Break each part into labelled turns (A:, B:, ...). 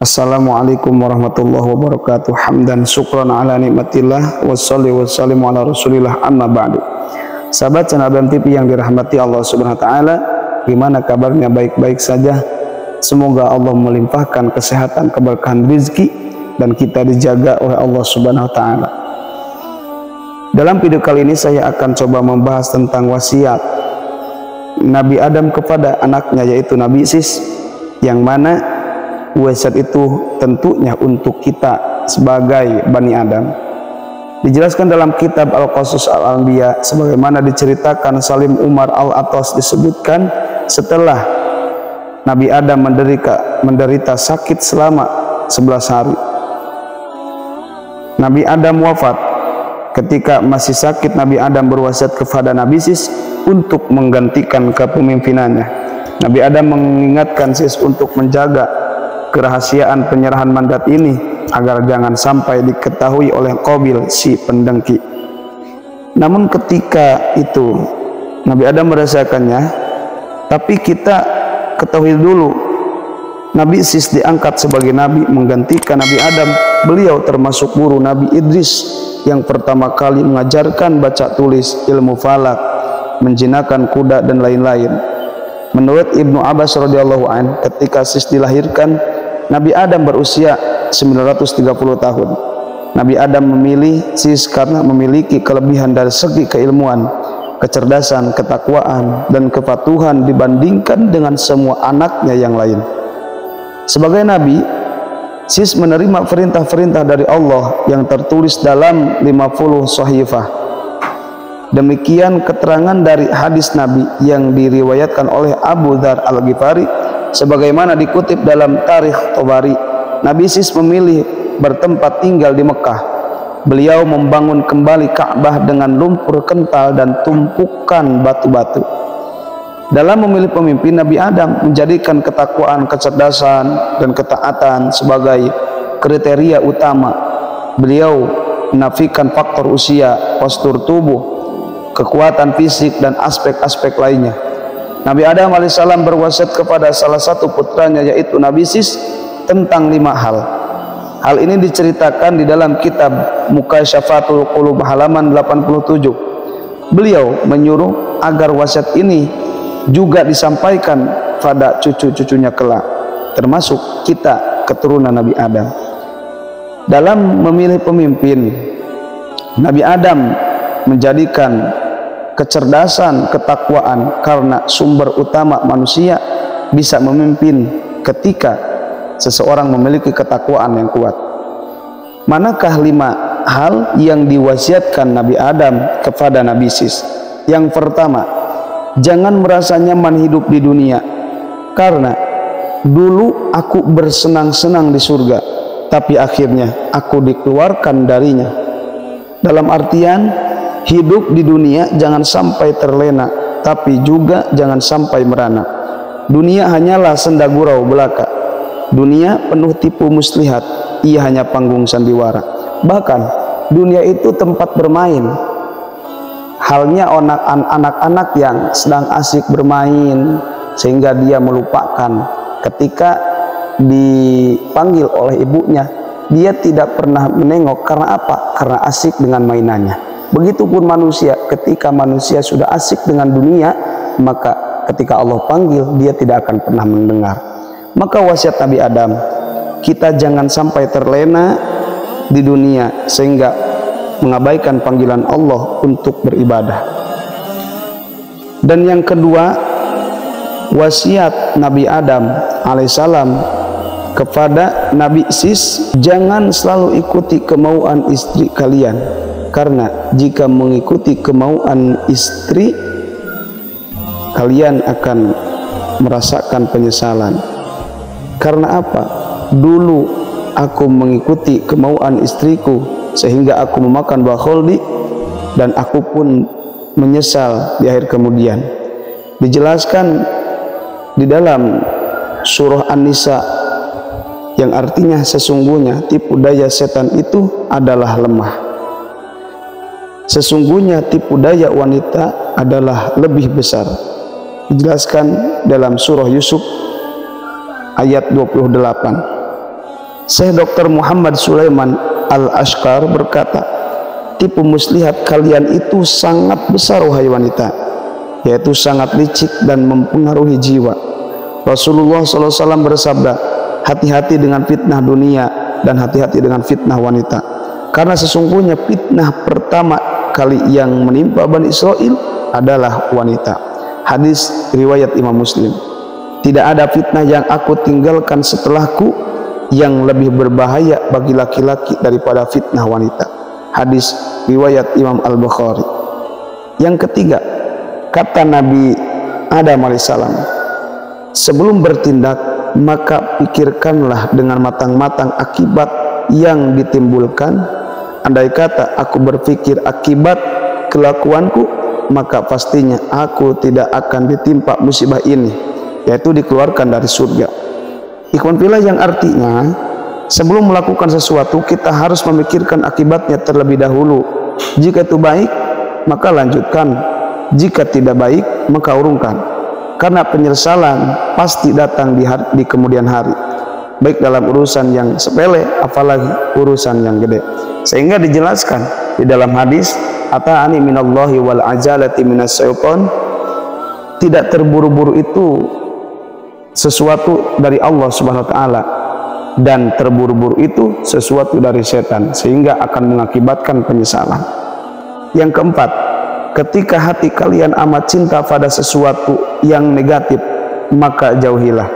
A: Assalamualaikum warahmatullahi wabarakatuh. Hamdan syukran ala nikmatillah wassalli wassalimu ala rasulillah amma ba'du. Sahabat channel Abam TV yang dirahmati Allah subhanahu wa ta'ala, gimana kabarnya? Baik-baik saja. Semoga Allah melimpahkan kesehatan, keberkahan rezeki, dan kita dijaga oleh Allah subhanahu wa ta'ala. Dalam video kali ini saya akan coba membahas tentang wasiat Nabi Adam kepada anaknya, yaitu Nabi Sis, yang mana wasiat itu tentunya untuk kita sebagai Bani Adam. Dijelaskan dalam kitab Al-Qasas Al-Anbiya, sebagaimana diceritakan Salim Umar Al-Atas, disebutkan setelah Nabi Adam menderita sakit selama 11 hari. Nabi Adam wafat. Ketika masih sakit, Nabi Adam berwasiat kepada Nabi Sis untuk menggantikan kepemimpinannya. Nabi Adam mengingatkan Sis untuk menjaga kerahasiaan penyerahan mandat ini agar jangan sampai diketahui oleh Qabil, si pendengki. Namun ketika itu Nabi Adam merasakannya, tapi kita ketahui dulu, Nabi Sis diangkat sebagai Nabi menggantikan Nabi Adam. Beliau termasuk guru Nabi Idris yang pertama kali mengajarkan baca tulis, ilmu falak, menjinakkan kuda dan lain-lain. Menurut Ibnu Abbas radhiyallahu an, ketika Sis dilahirkan, Nabi Adam berusia 930 tahun. Nabi Adam memilih Sis karena memiliki kelebihan dari segi keilmuan, kecerdasan, ketakwaan, dan kepatuhan dibandingkan dengan semua anaknya yang lain. Sebagai Nabi, Sis menerima perintah-perintah dari Allah yang tertulis dalam 50 sahifah. Demikian keterangan dari hadis Nabi yang diriwayatkan oleh Abu Dzar Al-Ghifari, sebagaimana dikutip dalam Tarikh Tabari. Nabi Sis memilih bertempat tinggal di Mekah. Beliau membangun kembali Ka'bah dengan lumpur kental dan tumpukan batu-batu. Dalam memilih pemimpin, Nabi Adam menjadikan ketakwaan, kecerdasan, dan ketaatan sebagai kriteria utama. Beliau menafikan faktor usia, postur tubuh, kekuatan fisik, dan aspek-aspek lainnya. Nabi Adam alaihissalam berwasiat kepada salah satu putranya, yaitu Nabi Sis, tentang 5 hal. Hal ini diceritakan di dalam kitab Mukasyfatul Qulub halaman 87. Beliau menyuruh agar wasiat ini juga disampaikan pada cucu-cucunya kelak, termasuk kita, keturunan Nabi Adam. Dalam memilih pemimpin, Nabi Adam menjadikan kecerdasan, ketakwaan, karena sumber utama manusia bisa memimpin ketika seseorang memiliki ketakwaan yang kuat. Manakah 5 hal yang diwasiatkan Nabi Adam kepada Nabi Sis? Yang pertama, jangan merasa nyaman hidup di dunia, karena dulu aku bersenang-senang di surga, tapi akhirnya aku dikeluarkan darinya. Dalam artian, hidup di dunia jangan sampai terlena, tapi juga jangan sampai merana. Dunia hanyalah senda gurau belaka. Dunia penuh tipu muslihat, ia hanya panggung sandiwara. Bahkan dunia itu tempat bermain. Halnya anak-anak yang sedang asik bermain, sehingga dia melupakan ketika dipanggil oleh ibunya, dia tidak pernah menengok. Karena apa? Karena asik dengan mainannya. Begitupun manusia, ketika manusia sudah asik dengan dunia, maka ketika Allah panggil, dia tidak akan pernah mendengar. Maka wasiat Nabi Adam, kita jangan sampai terlena di dunia sehingga mengabaikan panggilan Allah untuk beribadah. Dan yang kedua, wasiat Nabi Adam alaihissalam kepada Nabi Sis, jangan selalu ikuti kemauan istri kalian, karena jika mengikuti kemauan istri, kalian akan merasakan penyesalan. Karena apa? Dulu aku mengikuti kemauan istriku sehingga aku memakan buah kholdi, dan aku pun menyesal di akhir kemudian. Dijelaskan di dalam surah An-Nisa, yang artinya sesungguhnya tipu daya setan itu adalah lemah. Sesungguhnya tipu daya wanita adalah lebih besar. Dijelaskan dalam surah Yusuf ayat 28. Syekh Dr. Muhammad Sulaiman Al-Ashqar berkata, tipu muslihat kalian itu sangat besar wahai wanita, yaitu sangat licik dan mempengaruhi jiwa. Rasulullah SAW bersabda, hati-hati dengan fitnah dunia dan hati-hati dengan fitnah wanita, karena sesungguhnya fitnah pertama kali yang menimpa Bani Israel adalah wanita. Hadis riwayat Imam Muslim. Tidak ada fitnah yang aku tinggalkan setelahku yang lebih berbahaya bagi laki-laki daripada fitnah wanita. Hadis riwayat Imam Al-Bukhari. Yang ketiga, kata Nabi Adam alaihissalam, sebelum bertindak maka pikirkanlah dengan matang-matang akibat yang ditimbulkan. Andai kata aku berpikir akibat kelakuanku, maka pastinya aku tidak akan ditimpa musibah ini, yaitu dikeluarkan dari surga. Ikhwan fillah, yang artinya sebelum melakukan sesuatu kita harus memikirkan akibatnya terlebih dahulu. Jika itu baik maka lanjutkan, jika tidak baik maka urungkan, karena penyesalan pasti datang di kemudian hari, baik dalam urusan yang sepele apalagi urusan yang gede. Sehingga dijelaskan di dalam hadis, ata'ani minallahi wal ajalati minas syaitan, tidak terburu-buru itu sesuatu dari Allah Subhanahu wa taala, dan terburu-buru itu sesuatu dari setan, sehingga akan mengakibatkan penyesalan. Yang keempat, ketika hati kalian amat cinta pada sesuatu yang negatif, maka jauhilah.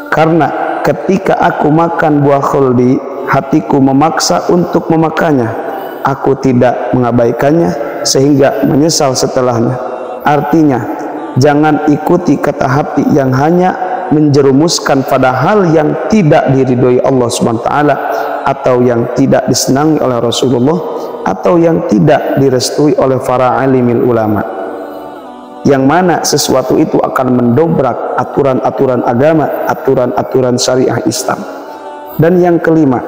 A: Karena ketika aku makan buah khuldi, hatiku memaksa untuk memakannya, aku tidak mengabaikannya sehingga menyesal setelahnya. Artinya, jangan ikuti kata hati yang hanya menjerumuskan pada hal yang tidak diridhoi Allah Subhanahu wa taala, atau yang tidak disenangi oleh Rasulullah, atau yang tidak direstui oleh para alimil ulama, yang mana sesuatu itu akan mendobrak aturan-aturan agama, aturan-aturan syariah Islam. Dan yang kelima,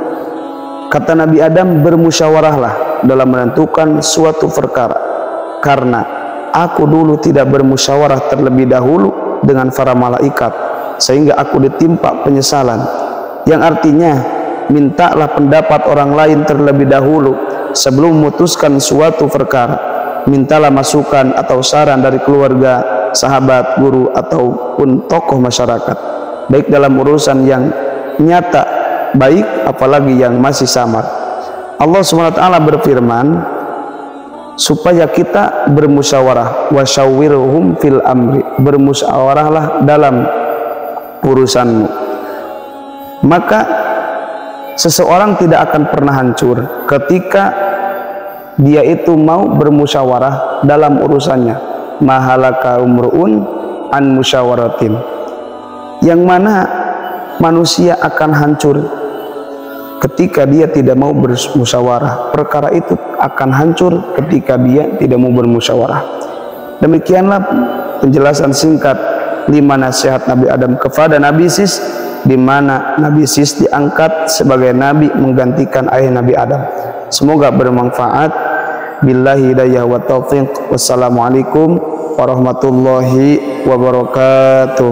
A: kata Nabi Adam, bermusyawarahlah dalam menentukan suatu perkara, karena aku dulu tidak bermusyawarah terlebih dahulu dengan para malaikat, sehingga aku ditimpa penyesalan. Yang artinya, mintalah pendapat orang lain terlebih dahulu sebelum memutuskan suatu perkara. Mintalah masukan atau saran dari keluarga, sahabat, guru, ataupun tokoh masyarakat, baik dalam urusan yang nyata baik apalagi yang masih samar. Allah SWT berfirman supaya kita bermusyawarah, wasyawirhum fil amri, bermusyawarahlah dalam urusanmu. Maka seseorang tidak akan pernah hancur ketika dia itu mau bermusyawarah dalam urusannya. Mahalaka umruun an musyawaratin, yang mana manusia akan hancur ketika dia tidak mau bermusyawarah. Perkara itu akan hancur ketika dia tidak mau bermusyawarah. Demikianlah penjelasan singkat 5 nasihat Nabi Adam kepada Nabi Sis, di mana Nabi Sis diangkat sebagai nabi menggantikan ayah Nabi Adam. Semoga bermanfaat. Billahi hidayah wa taufiq. Wassalamualaikum warahmatullahi wabarakatuh.